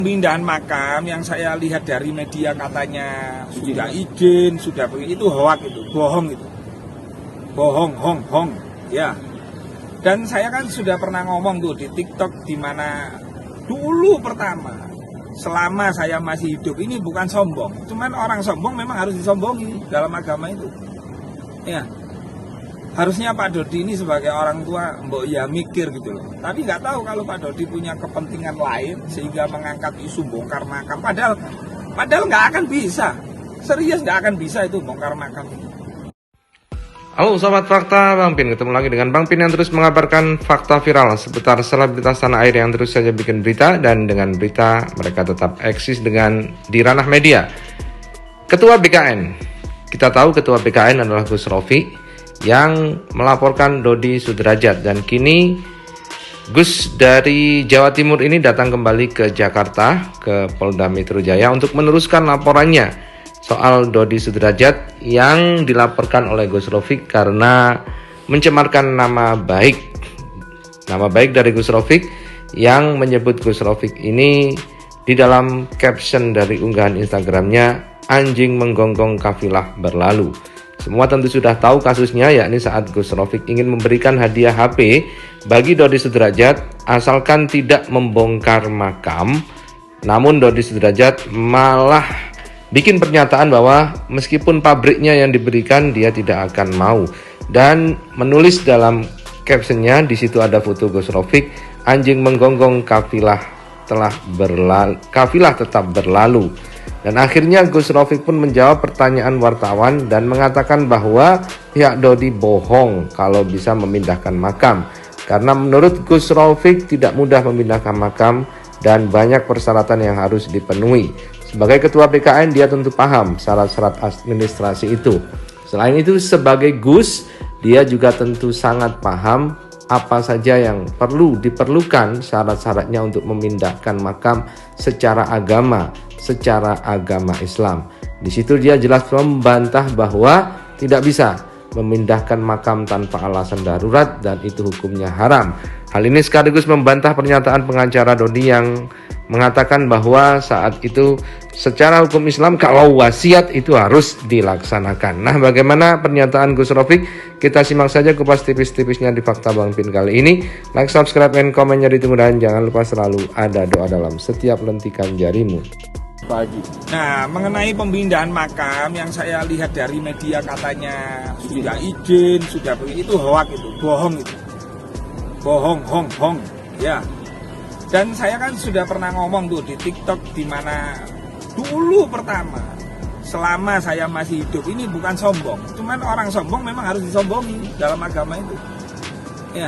Pemindahan makam yang saya lihat dari media katanya sudah izin, sudah begini, itu hoak, itu bohong, itu bohong, ya. Dan saya kan sudah pernah ngomong tuh di TikTok, di mana dulu pertama selama saya masih hidup, ini bukan sombong, cuman orang sombong memang harus disombongi dalam agama itu, ya. Harusnya Pak Dodi ini sebagai orang tua mbok ya mikir gitu loh. Tapi nggak tahu kalau Pak Dodi punya kepentingan lain sehingga mengangkat isu bongkar makam. Padahal nggak akan bisa. Serius nggak akan bisa itu bongkar makam. Halo Sobat Fakta, Bang Pin ketemu lagi dengan Bang Pin yang terus mengabarkan fakta viral seputar selebritas tanah air yang terus saja bikin berita, dan dengan berita mereka tetap eksis di ranah media. Ketua BKN, kita tahu Ketua BKN adalah Gus Rofi yang melaporkan Dodi Sudrajat, dan kini Gus dari Jawa Timur ini datang kembali ke Jakarta, ke Polda Metro Jaya untuk meneruskan laporannya soal Dodi Sudrajat yang dilaporkan oleh Gus Rofi karena mencemarkan nama baik dari Gus Rofi, yang menyebut Gus Rofi ini di dalam caption dari unggahan Instagramnya, anjing menggonggong kafilah berlalu. Semua tentu sudah tahu kasusnya, yakni saat Gus Rofiq ingin memberikan hadiah HP bagi Dodi Sudrajat asalkan tidak membongkar makam. Namun Dodi Sudrajat malah bikin pernyataan bahwa meskipun pabriknya yang diberikan dia tidak akan mau, dan menulis dalam captionnya, di situ ada foto Gus Rofiq, anjing menggonggong kafilah tetap berlalu. Dan akhirnya Gus Rofiq pun menjawab pertanyaan wartawan dan mengatakan bahwa pihak Dodi bohong kalau bisa memindahkan makam, karena menurut Gus Rofiq tidak mudah memindahkan makam dan banyak persyaratan yang harus dipenuhi. Sebagai ketua BKN dia tentu paham syarat-syarat administrasi itu. Selain itu sebagai Gus, dia juga tentu sangat paham apa saja yang diperlukan syarat-syaratnya untuk memindahkan makam secara agama Islam. Di situ dia jelas membantah bahwa tidak bisa memindahkan makam tanpa alasan darurat dan itu hukumnya haram. Hal ini sekaligus membantah pernyataan pengacara Dodi yang mengatakan bahwa saat itu secara hukum Islam kalau wasiat itu harus dilaksanakan. Nah, bagaimana pernyataan Gus Rofiq? Kita simak saja kupas tipis-tipisnya di Fakta Bang Pin kali ini. Like, subscribe, dan komennya ditunggu, dan jangan lupa selalu ada doa dalam setiap lentikan jarimu. Nah, mengenai pemindahan makam yang saya lihat dari media katanya sudah izin, sudah begini, itu hoak, itu bohong, itu bohong, ya. Dan saya kan sudah pernah ngomong tuh di TikTok, di mana dulu pertama selama saya masih hidup, ini bukan sombong, cuman orang sombong memang harus disombongi dalam agama itu, ya.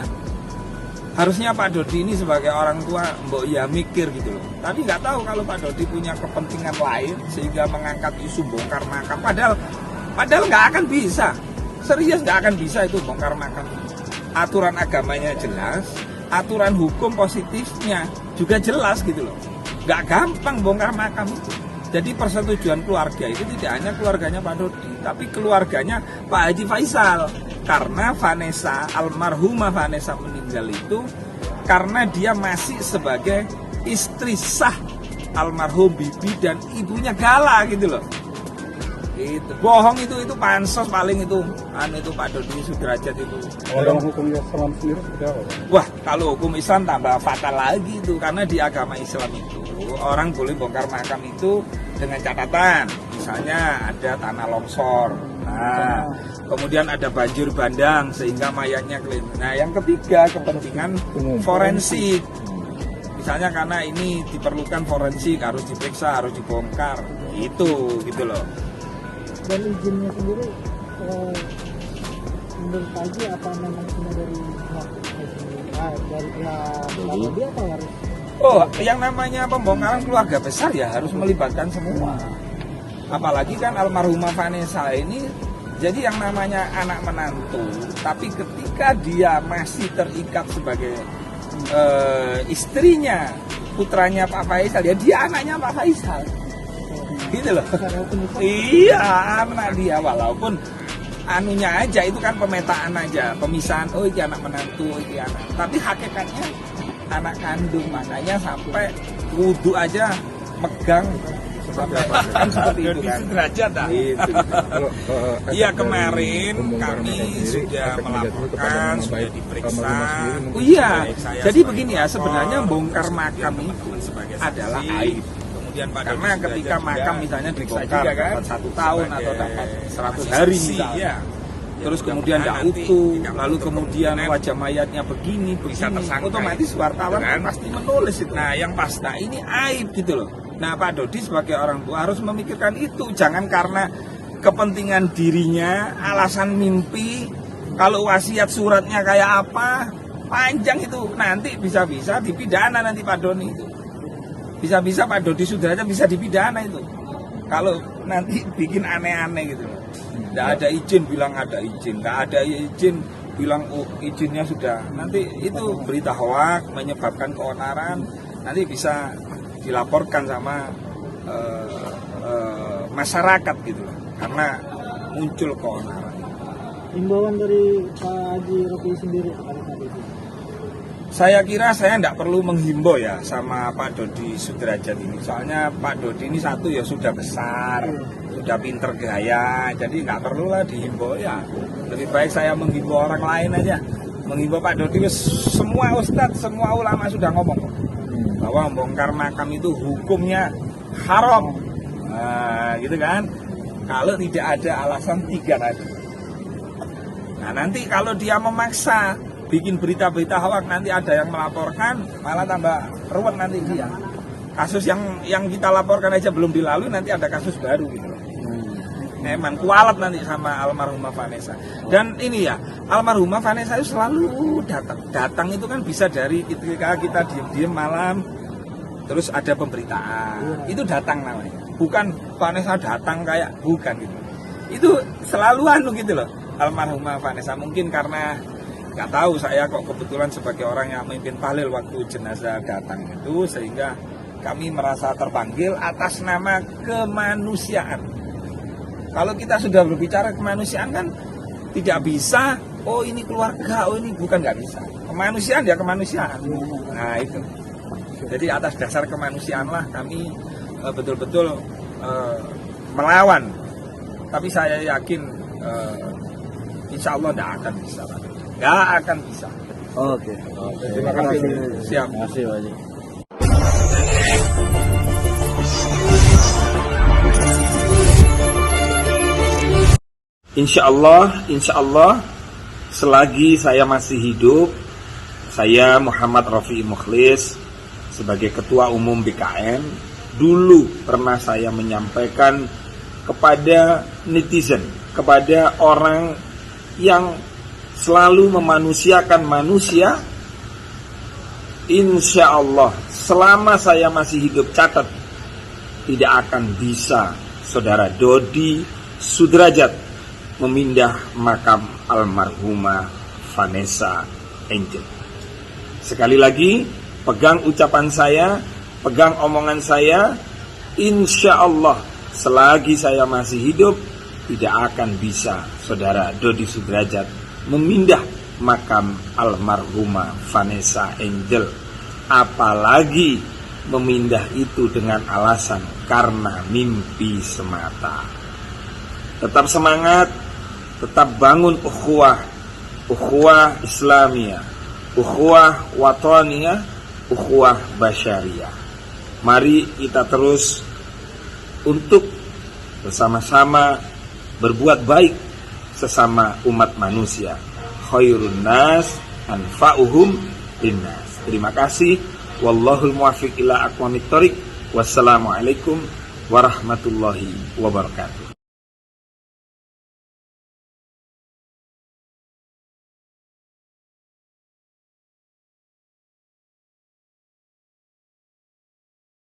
Harusnya Pak Dodi ini sebagai orang tua mbok ya mikir gitu loh. Tapi nggak tahu kalau Pak Dodi punya kepentingan lain sehingga mengangkat isu bongkar makam. Padahal nggak akan bisa. Serius nggak akan bisa itu bongkar makam. Aturan agamanya jelas, aturan hukum positifnya juga jelas gitu loh. Nggak gampang bongkar makam itu. Jadi persetujuan keluarga itu tidak hanya keluarganya Pak Dodi, tapi keluarganya Pak Haji Faisal. Karena almarhumah Vanessa meninggal itu karena dia masih sebagai istri sah almarhum Bibi dan ibunya Gala gitu loh. Itu bohong, itu pansos paling itu Pak Dodi Sudrajat itu. Dalam hukum Islam sendiri seperti apa? Wah, kalau hukum Islam tambah fatal lagi itu, karena di agama Islam itu orang boleh bongkar makam itu dengan catatan, misalnya ada tanah longsor. Nah, kemudian ada banjir bandang sehingga mayatnya kelihatan. Nah, yang ketiga kepentingan forensik. Misalnya karena ini diperlukan forensik, harus diperiksa, harus dibongkar. Itu gitu loh. Dan izinnya sendiri menurut Pak Haji apa memang cuma dari pihak dia atau harus? Oh, yang namanya pembongkaran keluarga besar ya harus melibatkan semua. Apalagi kan almarhumah Vanessa ini jadi yang namanya anak menantu, tapi ketika dia masih terikat sebagai istrinya, putranya Pak Faisal, ya dia anaknya Pak Faisal. Gitu loh. Iya, anak dia, walaupun anunya aja itu kan pemetaan aja, pemisahan, oh ini anak menantu, ini anak. Tapi hakikatnya anak kandung, makanya sampai wudu aja megang kan seperti itu kan. Derajat dah. Iya, kemarin kami sudah melaporkan, sudah diperiksa. Oh iya, jadi begini ya, sebenarnya bongkar makam itu adalah aib. Karena ketika makam misalnya dibongkar dapat 1 tahun atau dapat 100 hari misalnya, terus kemudian tidak utuh, lalu kemudian wajah mayatnya begini, otomatis wartawan pasti menulis itu. Nah, yang pasti ini aib gitu loh. Nah, Pak Dodi sebagai orang tua harus memikirkan itu, jangan karena kepentingan dirinya, alasan mimpi, kalau wasiat suratnya kayak apa, panjang itu, nanti bisa-bisa dipidana nanti Pak Doni itu. Bisa-bisa Pak Dodi Sudrajat bisa dipidana itu kalau nanti bikin aneh-aneh gitu. Nggak ada izin bilang ada izin, nggak ada izin bilang oh izinnya sudah. Nanti itu berita hoak menyebabkan keonaran, nanti bisa dilaporkan sama masyarakat gitu loh, karena muncul keonaran. Himbauan dari Pak Haji Rofi sendiri kepada Pak Dodi? Saya kira saya tidak perlu menghimbau ya sama Pak Dodi Sudrajat ini. Soalnya Pak Dodi ini satu ya sudah besar, sudah pinter gaya, jadi nggak perlu lah dihimbau ya. Lebih baik saya menghimbau orang lain aja. Menghimbau Pak Dodi, semua ustadz, semua ulama sudah ngomong bahwa membongkar makam itu hukumnya haram. Nah, gitu kan. Kalau tidak ada alasan 3 tadi. Nah, nanti kalau dia memaksa bikin berita-berita hoak, nanti ada yang melaporkan, malah tambah ruwet nanti dia. Kasus yang kita laporkan aja belum dilalui, nanti ada kasus baru gitu loh. Emang kualat nanti sama almarhumah Vanessa. Dan ini ya, almarhumah Vanessa itu selalu datang. Datang itu kan bisa dari ketika kita diem-diem malam, terus ada pemberitaan. Itu datang namanya. Bukan Vanessa datang kayak, bukan gitu. Itu selalu gitu loh, almarhumah Vanessa. Mungkin karena nggak tahu saya kok kebetulan sebagai orang yang memimpin tahlil waktu jenazah datang itu, sehingga kami merasa terpanggil atas nama kemanusiaan. Kalau kita sudah berbicara kemanusiaan kan tidak bisa, oh ini keluarga, oh ini bukan, nggak bisa. Kemanusiaan ya kemanusiaan. Nah itu. Jadi atas dasar kemanusiaan lah kami betul-betul melawan. Tapi saya yakin insya Allah tidak akan bisa. Nggak akan bisa. Oke. Terima kasih. Siap. Terima kasih, Pak Haji. Insya Allah, selagi saya masih hidup, saya Muhammad Rafi Mukhlis sebagai Ketua Umum BKN, dulu pernah saya menyampaikan kepada netizen, kepada orang yang selalu memanusiakan manusia, insya Allah selama saya masih hidup, catat, tidak akan bisa saudara Dodi Sudrajat memindah makam almarhumah Vanessa Angel. Sekali lagi, pegang ucapan saya, pegang omongan saya, insya Allah selagi saya masih hidup, tidak akan bisa saudara Dodi Sudrajat memindah makam almarhumah Vanessa Angel, apalagi memindah itu dengan alasan karena mimpi semata. Tetap semangat, tetap bangun ukhuwah Islamiyah, ukhuwah wataniyah, ukhuwah basyariyah. Mari kita terus untuk bersama-sama berbuat baik sesama umat manusia. Khairun nas anfa'uhum linnas. Terima kasih. Wallahul muwaffiq ila aqwamit thoriq. Wassalamualaikum warahmatullahi wabarakatuh.